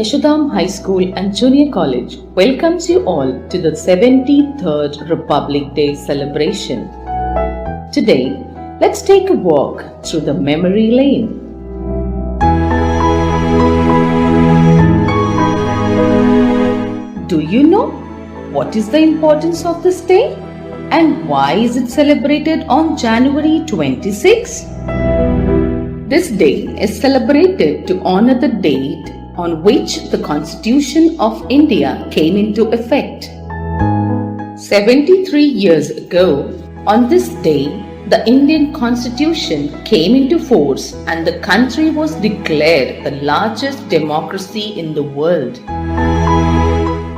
Yashodham High School and Junior College welcomes you all to the 73rd Republic Day celebration. Today, let's take a walk through the memory lane. Do you know what is the importance of this day and why is it celebrated on January 26? This day is celebrated to honor the date on which the Constitution of India came into effect. 73 years ago, on this day, the Indian Constitution came into force and the country was declared the largest democracy in the world.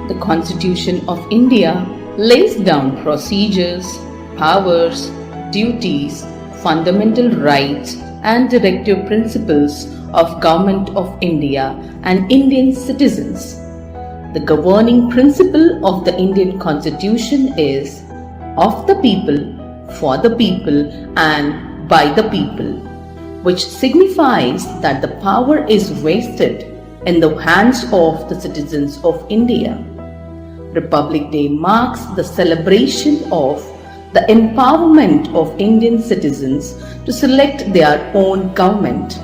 The Constitution of India lays down procedures, powers, duties, fundamental rights, and directive principles of Government of India and Indian citizens. The governing principle of the Indian Constitution is of the people, for the people, and by the people, which signifies that the power is vested in the hands of the citizens of India. Republic Day marks the celebration of the empowerment of Indian citizens to select their own government.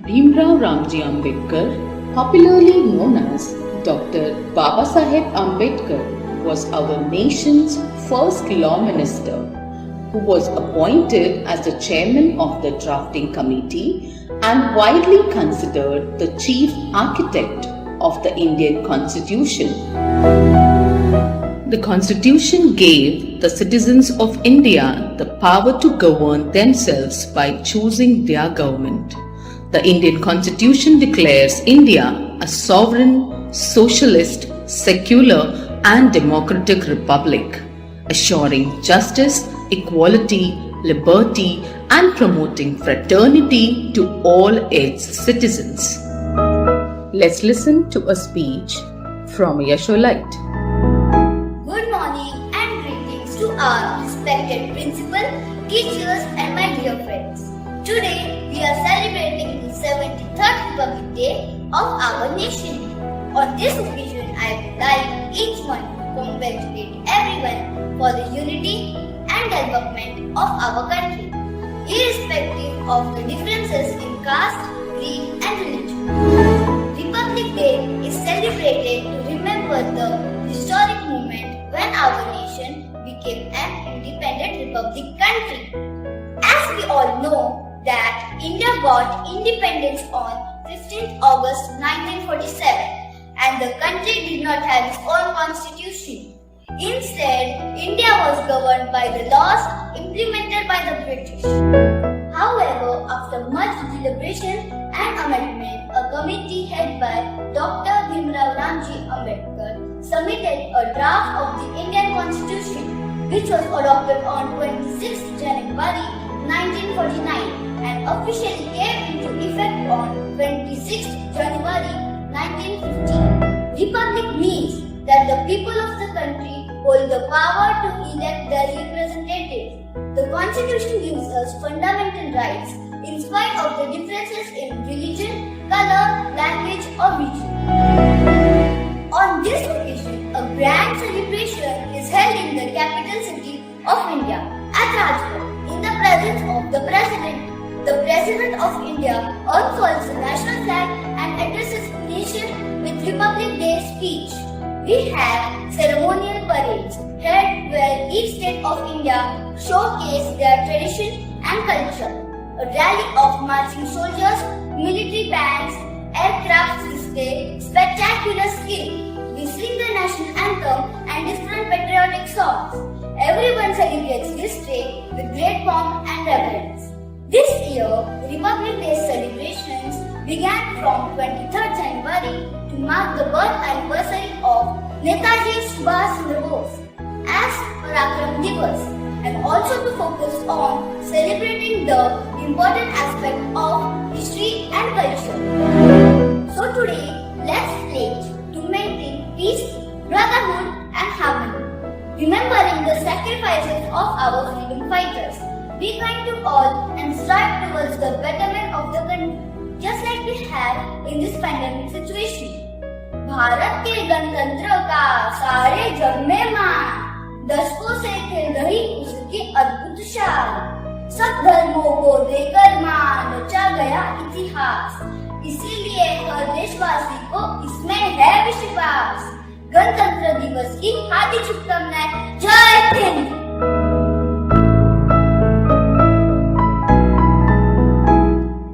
Bhimrao Ramji Ambedkar, popularly known as Dr. Babasaheb Ambedkar, was our nation's first law minister, who was appointed as the chairman of the drafting committee and widely considered the chief architect of the Indian Constitution. The Constitution gave the citizens of India the power to govern themselves by choosing their government. The Indian Constitution declares India a sovereign, socialist, secular, and democratic republic, assuring justice, equality, liberty, and promoting fraternity to all its citizens. Let's listen to a speech from Yashodham. Good morning and greetings to our respected principal, teachers, and my dear friends. Today we are celebrating the 73rd Republic Day of our nation. On this occasion, I would like each one to congratulate everyone for the unity and development of our country, irrespective of the differences in caste, creed, and religion. Republic Day is celebrated to remember the historic moment when our nation became an independent republic country. As we all know that India got independence on 15th August 1947 and the country did not have its own constitution. Instead, India was governed by the laws implemented by the British. However, after much deliberation and amendment, a committee headed by Dr. Bhimrao Ramji Ambedkar submitted a draft of the Indian Constitution, which was adopted on 26 January 1949 and officially came into effect on 26 January 1950. Republic means that the people of the country hold the power to elect their representatives. The Constitution gives us fundamental rights in spite of the differences in religion, color, language, or region. On this occasion, a grand celebration is held in the capital city of India, at Rajpur, in the presence of the President. The President of India unfurls the national flag and addresses the nation with Republic Day speech. We have ceremonial parades held where each state of India showcase their tradition and culture. A rally of marching soldiers, military bands, aircraft display spectacular skill. We sing the national anthem and different patriotic songs. Everyone celebrates this day with great pomp and reverence. This year, Republic Day celebrations began from 23rd January to mark the birth anniversary of Netaji Subhash Chandra Bose as Parakram Divas, and also to focus on celebrating the important aspect of history and culture. So today, let's pledge to maintain peace, brotherhood, and harmony, remembering the sacrifices of our freedom fighters. Be kind to all and strive towards the betterment of the country, just like we have in this pandemic situation. Bharat के गणतंत्र का सारे जग में मान, दशकों से खेल रही उसकी अद्भुत शान। सब धर्मों को देकर मान रचा गया इतिहास, इसीलिए हर देशवासी को इसमें है विश्वास। गणतंत्र दिवस की हार्दिक शुभकामनाएं। जय Hind.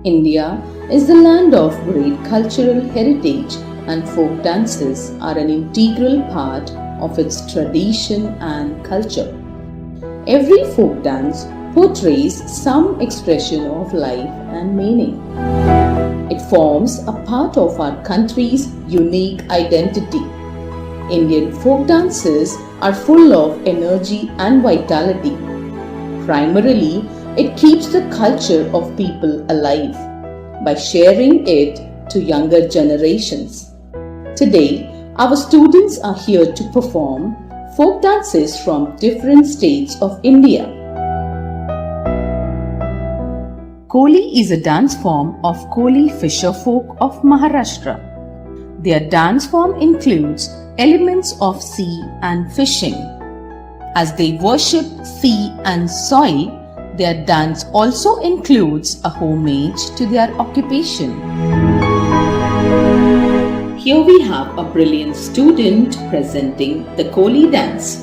India is the land of great cultural heritage, and folk dances are an integral part of its tradition and culture. Every folk dance portrays some expression of life and meaning. It forms a part of our country's unique identity. Indian folk dances are full of energy and vitality. Primarily, it keeps the culture of people alive by sharing it to younger generations. Today, our students are here to perform folk dances from different states of India. Koli is a dance form of Koli fisher folk of Maharashtra. Their dance form includes elements of sea and fishing. As they worship sea and soil, their dance also includes a homage to their occupation. Here we have a brilliant student presenting the Koli dance.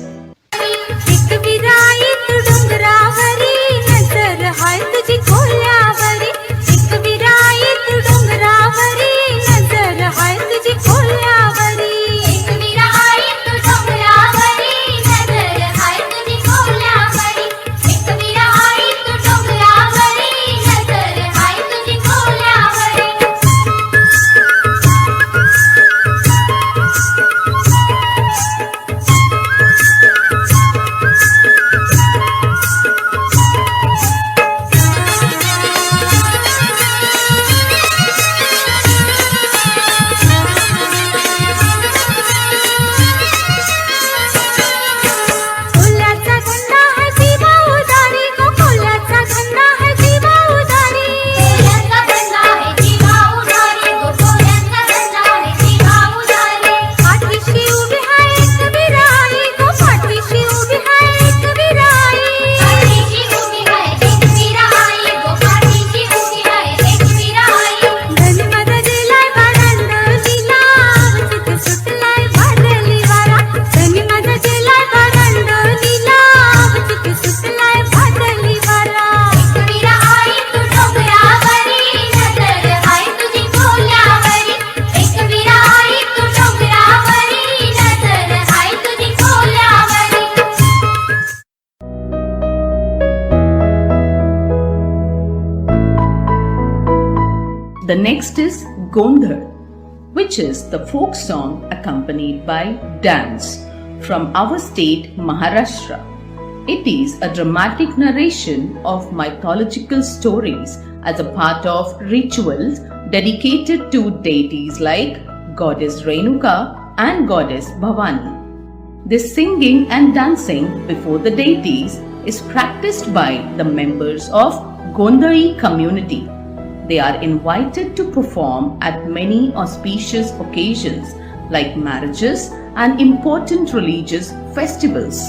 The next is Gondhar, which is the folk song accompanied by dance from our state Maharashtra. It is a dramatic narration of mythological stories as a part of rituals dedicated to deities like Goddess Renuka and Goddess Bhavani. This singing and dancing before the deities is practiced by the members of Gondhari community. They are invited to perform at many auspicious occasions like marriages and important religious festivals.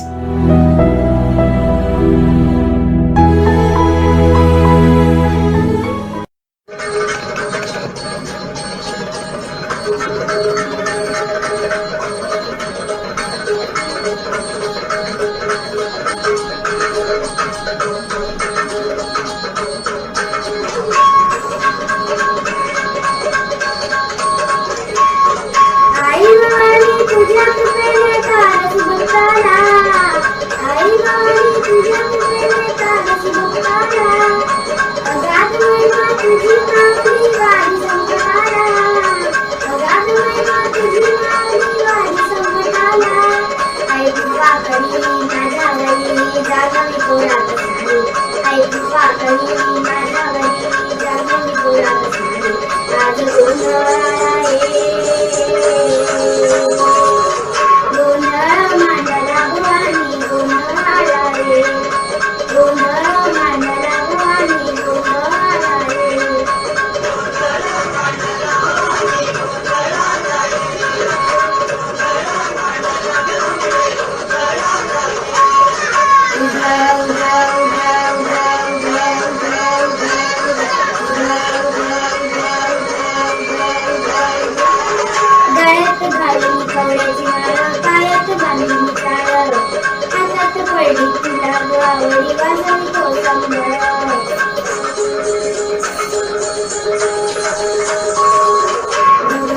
वाजवी तो संबळ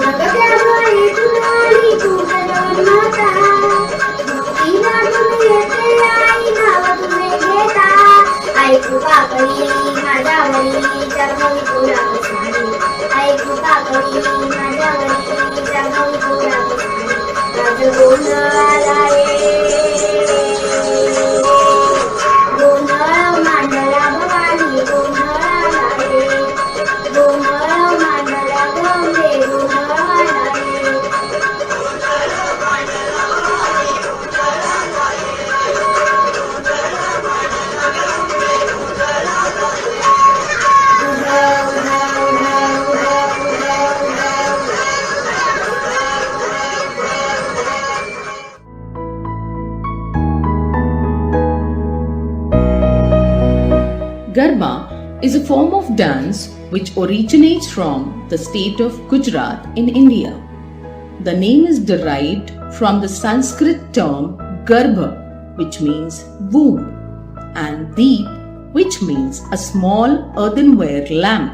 गगनाबाई तुलाली तुझं माता भक्तीला तुम्ही येते आई नाव तुझे घेता ऐकू काकडी माझ्यावरी चरमवी तुला कसारी ऐकू काकडी माझ्यावरी चरमवी तुला कसारी आज गोंधळाला गोंधळ मांडला भवानी गोंधळाला गोंधळ मांडला Gange गोंधळाला Garba is a form of dance which originates from the state of Gujarat in India. The name is derived from the Sanskrit term Garbha, which means womb, and Deep, which means a small earthenware lamp.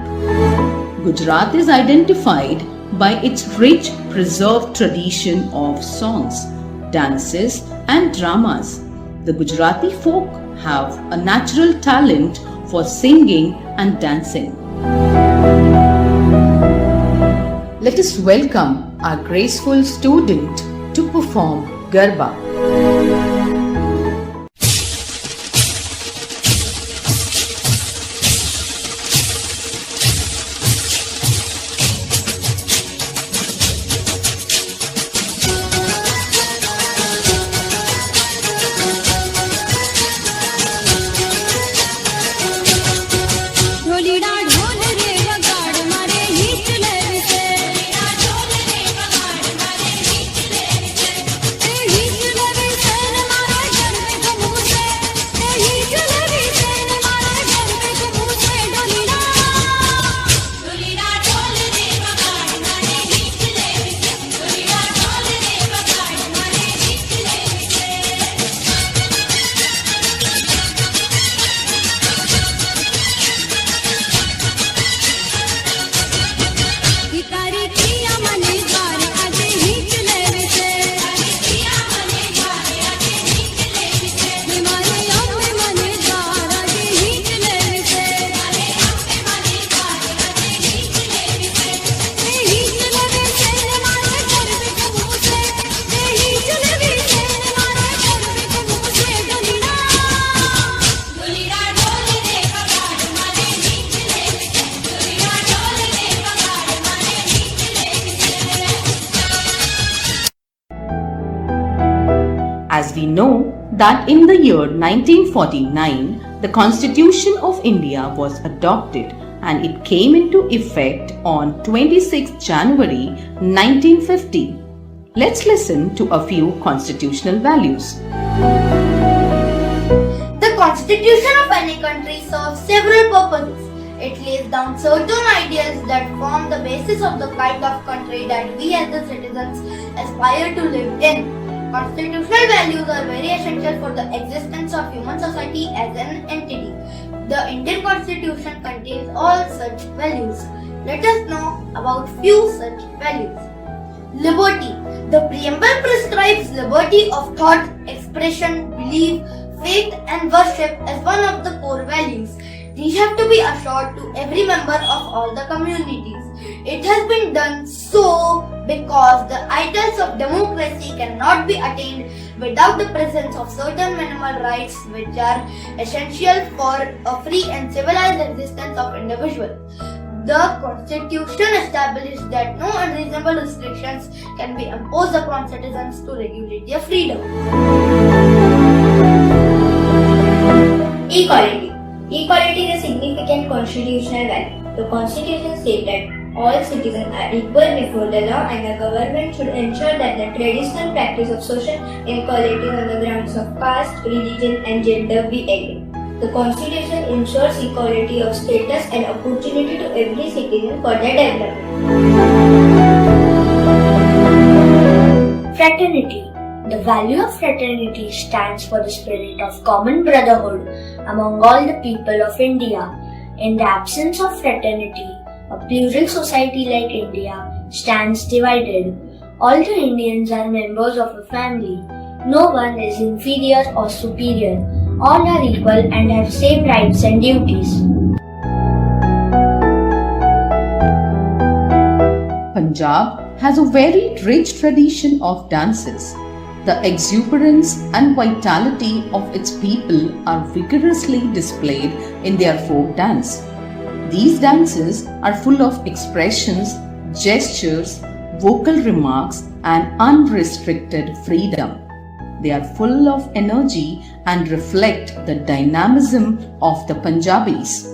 Gujarat is identified by its rich preserved tradition of songs, dances, and dramas. The Gujarati folk have a natural talent for singing and dancing. Let us welcome our graceful student to perform Garba. As we know that in the year 1949, the Constitution of India was adopted and it came into effect on 26 January 1950. Let's listen to a few constitutional values. The constitution of any country serves several purposes. It lays down certain ideas that form the basis of the kind of country that we as the citizens aspire to live in. Constitutional values are very essential for the existence of human society as an entity. The Indian Constitution contains all such values. Let us know about few such values. Liberty. The preamble prescribes liberty of thought, expression, belief, faith and worship as one of the core values. These have to be assured to every member of all the communities. It has been done so because the ideals of democracy cannot be attained without the presence of certain minimal rights which are essential for a free and civilized existence of individuals. The Constitution established that no unreasonable restrictions can be imposed upon citizens to regulate their freedom. Equality. Equality is a significant constitutional value. The Constitution states that all citizens are equal before the law and the government should ensure that the traditional practice of social inequality on the grounds of caste, religion and gender be ended. The Constitution ensures equality of status and opportunity to every citizen for their development. Fraternity. The value of fraternity stands for the spirit of common brotherhood among all the people of India. In the absence of fraternity, a plural society like India stands divided. All the Indians are members of a family. No one is inferior or superior. All are equal and have same rights and duties. Punjab has a very rich tradition of dances. The exuberance and vitality of its people are vigorously displayed in their folk dance. These dances are full of expressions, gestures, vocal remarks, and unrestricted freedom. They are full of energy and reflect the dynamism of the Punjabis.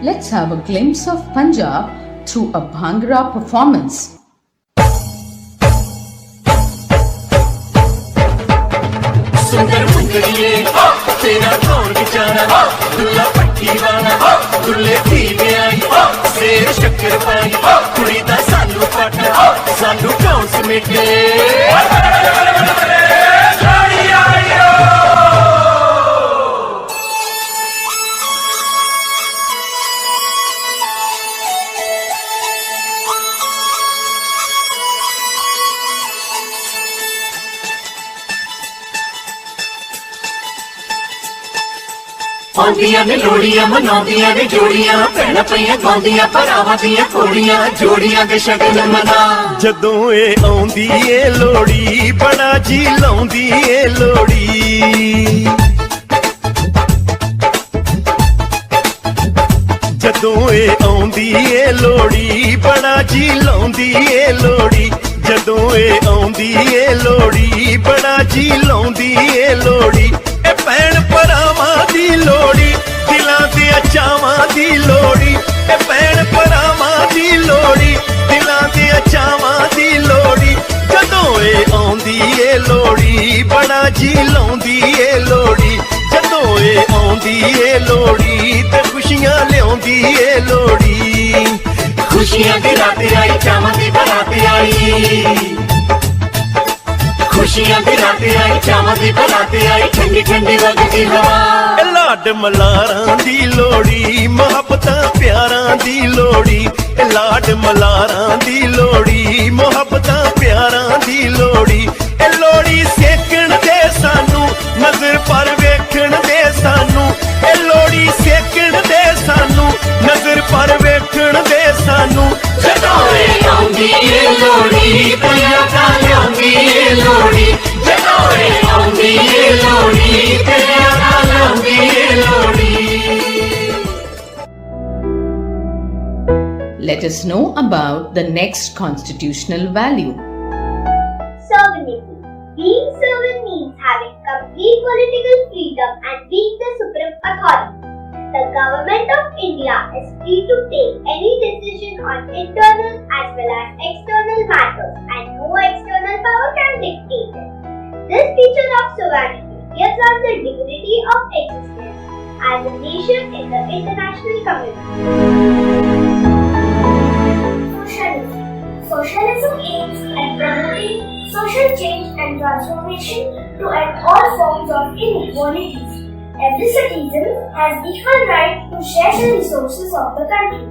Let's have a glimpse of Punjab through a Bhangra performance. सुंदर मुंदरिए तेरा कौन बेचारा दुल्ला पट्टी वाला दुल्ले थी आई शेर शक्कर पाई कुड़ी दा सानू पट सानू कौन समेटे आंदियां ने लोड़ियां मनाउंदियां ने जोड़ियां भैणां पईयां गाउंदियां भरावां दियां कोड़ियां जोड़ियां दे शगन मना जदों ए आउंदी ए लोड़ी बड़ा जी लाउंदी ए लोड़ी जदों ए आउंदी ए लोड़ी बड़ा जी लाउंदी ए लोड़ी जदों ए आउंदी ए लोड़ी बड़ा जी लाउंदी ए लोड़ी ए भैण भरावां दी लोड़ी दिलां दे चावां दी लोड़ी ए भैण भरावां दी लोड़ी दिलां दे चावां दी लोड़ी जदों ए आउंदी ए लोड़ी बड़ा जी लाउंदी ए लोड़ी जदों ए आउंदी ए लोड़ी ते खुशियां लियाउंदी ए लोड़ी खुशियां दी रात आई चावां दी बरात आई खुशियां दी रात आई चावां दी बरात आई ठंडी ठंडी वगदी हवा लाड मलारां दी लोड़ी मोहब्बतां प्यारां दी लोड़ी लाड मलारां दी लोड़ी मोहब्बतां प्यारां दी लोड़ी ए लोड़ी सेकण दे सानू नजर पर वेखण दे सानू ए लोड़ी सेकण दे सानू नजर पर वेखण दे सानू जदों ए आउंदी ए लोड़ी पिया दा लियाउंदी ए लोड़ी जदों ए आउंदी ए लोड़ी पिया दा लियाउंदी ए लोड़ी Let us know about the next constitutional value. Sovereignty. Being sovereign means having complete political freedom and being the supreme authority. The government of India is free to take any decision on internal as well as external matters and no external power can dictate it. This feature of sovereignty gives us the dignity of existence as a nation in the international community. Socialism aims at promoting social change and transformation to end all forms of inequalities. Every citizen has equal right to share the resources of the country.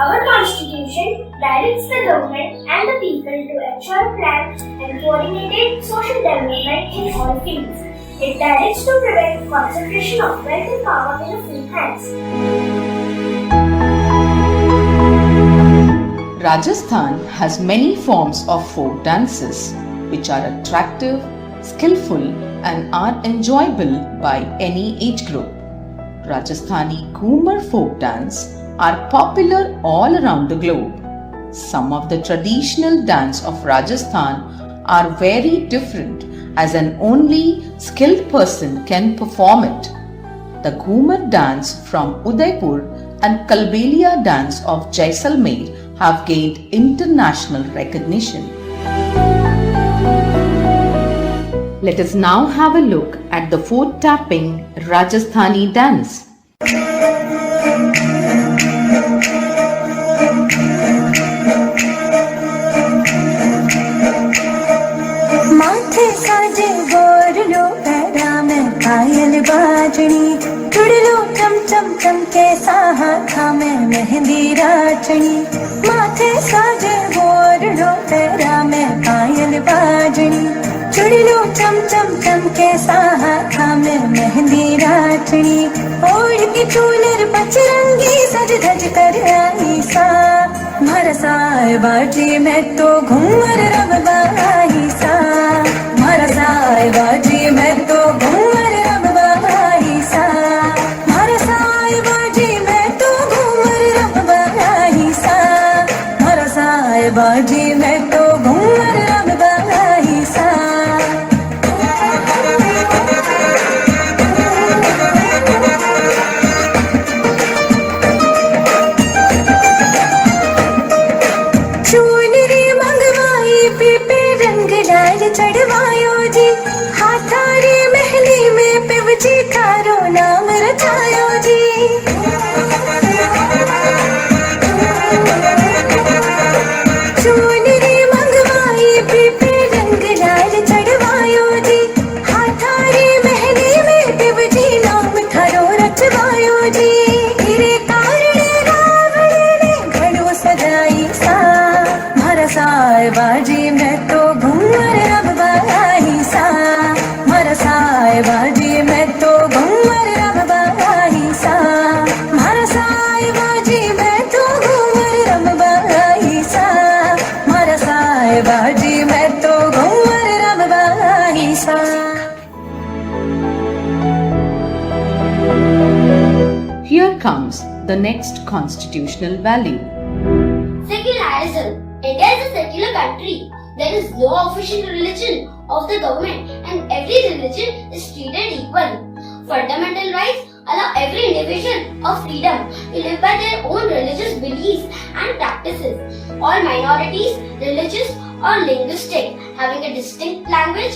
Our constitution directs the government and the people to ensure planned and coordinated social development in all fields. It directs to prevent concentration of wealth and power in a few hands. Rajasthan has many forms of folk dances which are attractive, skillful and are enjoyable by any age group. Rajasthani Ghumar folk dance are popular all around the globe. Some of the traditional dance of Rajasthan are very different as an only skilled person can perform it. The Ghumar dance from Udaipur and Kalbelia dance of Jaisalmer have gained international recognition. Let us now have a look at the foot tapping Rajasthani dance. Mehndi राचनी माथे साजे गोर रोटेरा में पायल बाजनी चुड़िलो चम चम चम के साहा में मेहंदी राचनी ओढ़ के चूनर पचरंगी सज धज कर आई सा मरसाए बाजी में तो घूमर रब बाई सा मरसाए बाजी में तो घूमर रब बाई सा मरसाए बाजी में तो घूमर रब बाई सा मरसाए बाजी में तो घूमर रब बाई सा चढ़वायो जी हाथारी महली में पिवजी थारो नाम रचायो जी चूनरी मंगवाई पीपे रंग लाल चढ़वायो जी हाथारी महली में पिवजी नाम थारो रचवायो जी तेरे कारण रावण ने घड़ो सजाई सा मारा साए बाजी में तो घूमर रब बाई सा मारा साए बाजी में तो घूमर रब बाई सा मारा साए बाजी में तो घूमर रब बाई सा मारा साए बाजी में तो घूमर रब बाई सा Here comes the next constitutional value. Secularism. India is a secular country. There is no official religion of the government and every religion is treated equal. Fundamental rights allow every individual of freedom to live by their own religious beliefs and practices. All minorities, religious or linguistic, having a distinct language,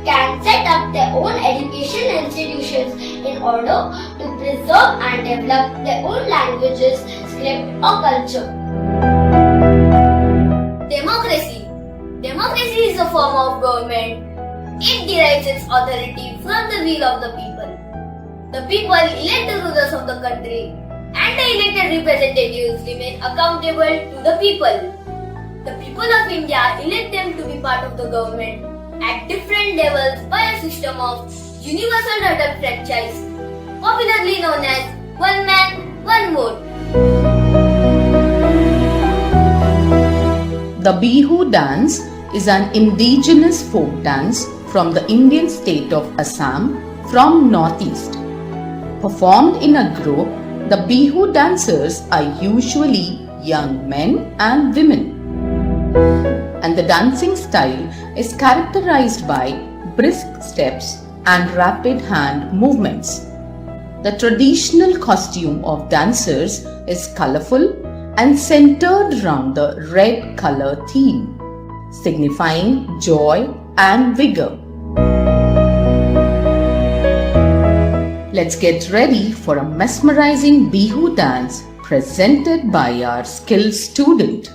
can set up their own education institutions in order to preserve and develop their own languages, script or culture. Democracy. Democracy is a form of government. It derives its authority from the will of the people. The people elect the rulers of the country and the elected representatives remain accountable to the people. The people of India elect them to be part of the government at different levels by a system of universal random franchise, popularly known as one man, one vote. The Bihu dance is an indigenous folk dance from the Indian state of Assam from northeast. Performed in a group, the Bihu dancers are usually young men and women. And the dancing style is characterized by brisk steps and rapid hand movements. The traditional costume of dancers is colorful and centered around the red color theme, signifying joy and vigor. Let's get ready for a mesmerizing Bihu dance presented by our skilled student.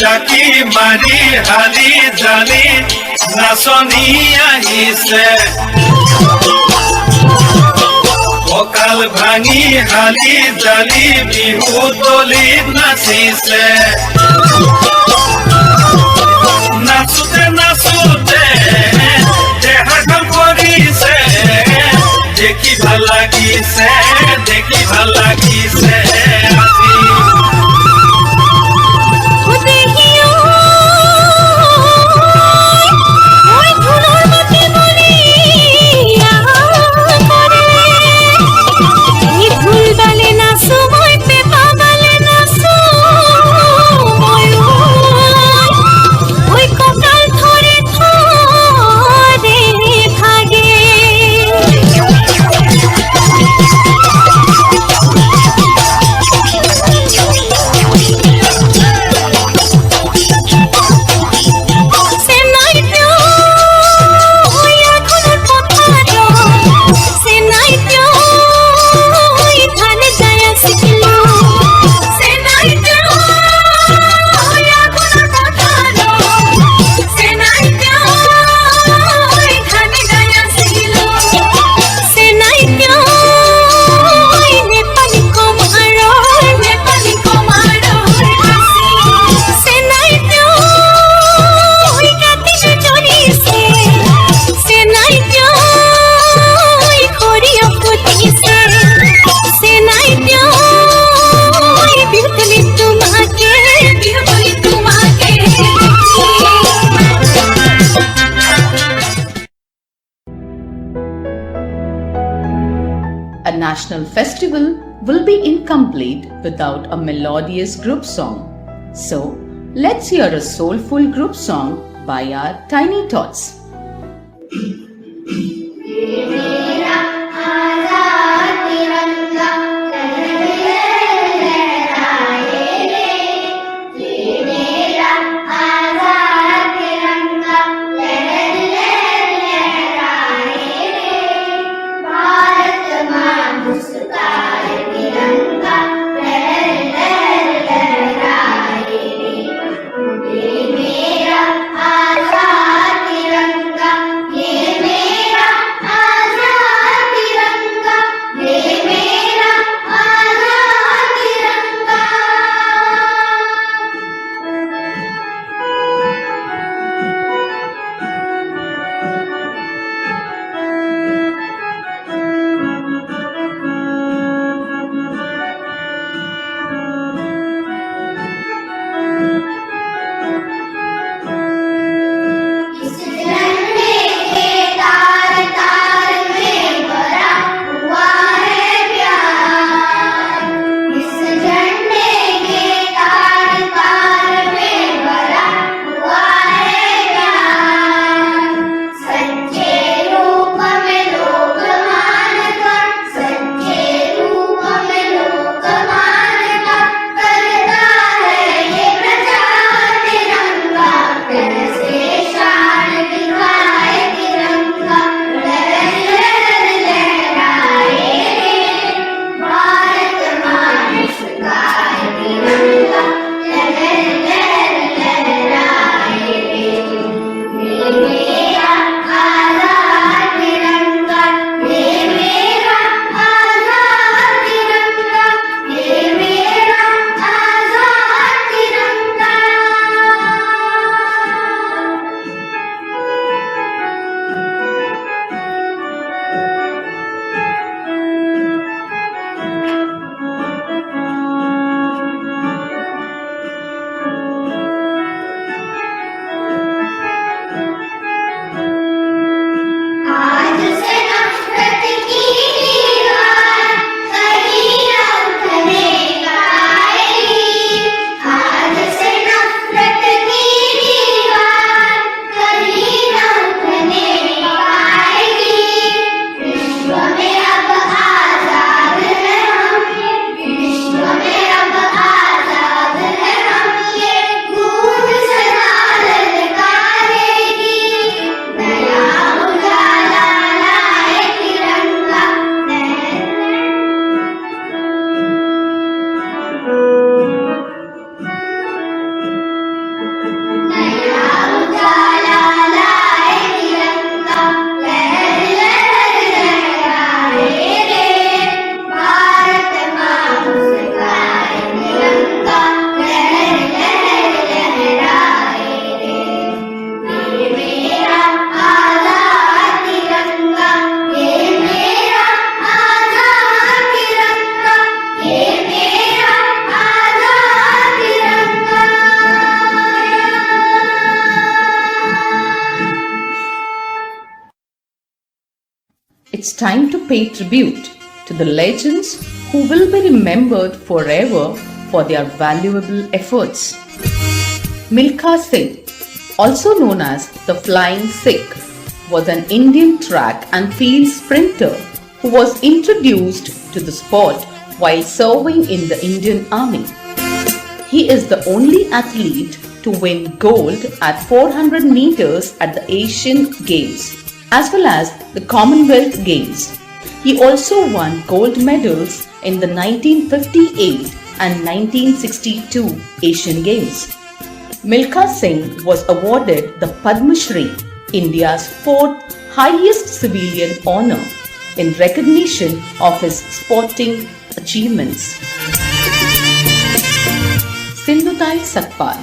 Zaki মারি হালি জালি নাচনি আহিছে কঁকাল ভাঙি হালি জালি বিহু তলিত নাচিছে নাচোতে নাচোতে দেহাখন কৰিছে দেখি ভাল লাগিছে আজি A national festival will be incomplete without a melodious group song. So, let's hear a soulful group song by our tiny tots. It's time to pay tribute to the legends who will be remembered forever for their valuable efforts. Milkha Singh, also known as the Flying Sikh, was an Indian track and field sprinter who was introduced to the sport while serving in the Indian Army. He is the only athlete to win gold at 400 meters at the Asian Games as well as the Commonwealth Games. He also won gold medals in the 1958 and 1962 Asian Games. Milkha Singh was awarded the Padma Shri, India's fourth highest civilian honour, in recognition of his sporting achievements. Sindhutai Sakpal,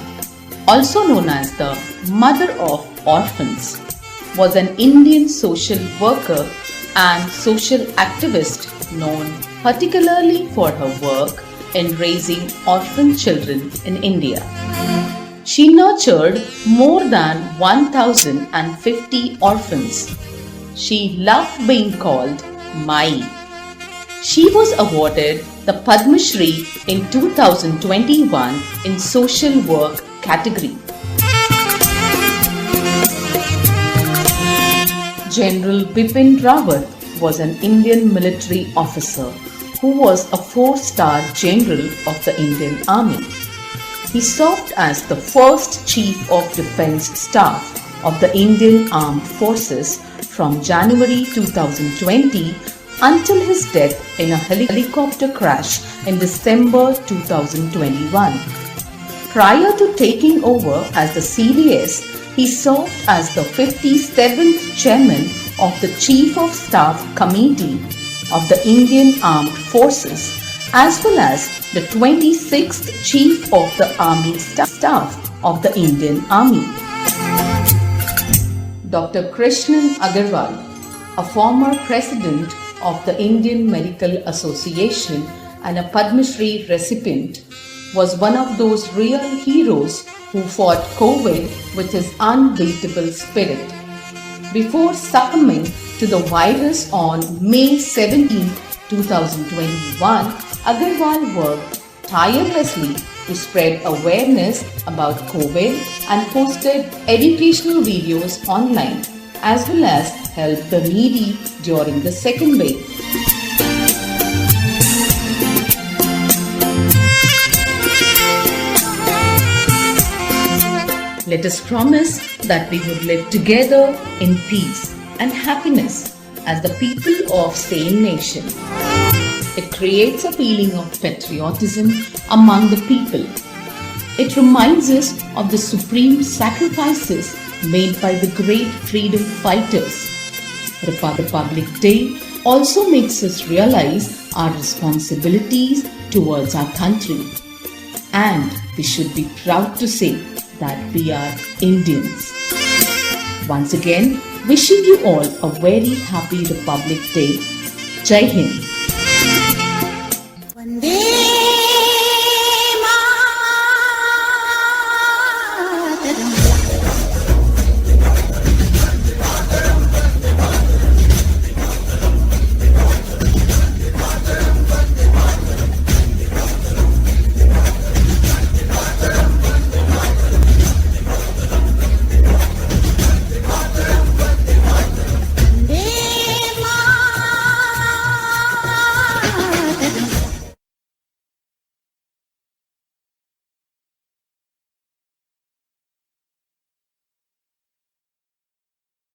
also known as the Mother of Orphans, was an Indian social worker and social activist known particularly for her work in raising orphan children in India. She nurtured more than 1,050 orphans. She loved being called Mai. She was awarded the Padma Shri in 2021 in Social Work category. General Bipin Rawat was an Indian military officer who was a 4-star general of the Indian Army. He served as the first Chief of Defence Staff of the Indian Armed Forces from January 2020 until his death in a helicopter crash in December 2021. Prior to taking over as the CDS, he served as the 57th Chairman of the Chief of Staff Committee of the Indian Armed Forces, as well as the 26th Chief of the Army Staff of the Indian Army. Dr. Krishnan Agarwal, a former president of the Indian Medical Association and a Padma Shri recipient, was one of those real heroes who fought COVID with his unbeatable spirit. Before succumbing to the virus on May 17, 2021, Agarwal worked tirelessly to spread awareness about COVID and posted educational videos online, as well as help the needy during the second wave. Let us promise that we would live together in peace and happiness as the people of same nation. It creates a feeling of patriotism among the people. It reminds us of the supreme sacrifices made by the great freedom fighters. Republic Day also makes us realize our responsibilities towards our country. And we should be proud to say that we are Indians. Once again, wishing you all a very happy Republic Day. Jai Hind. Vande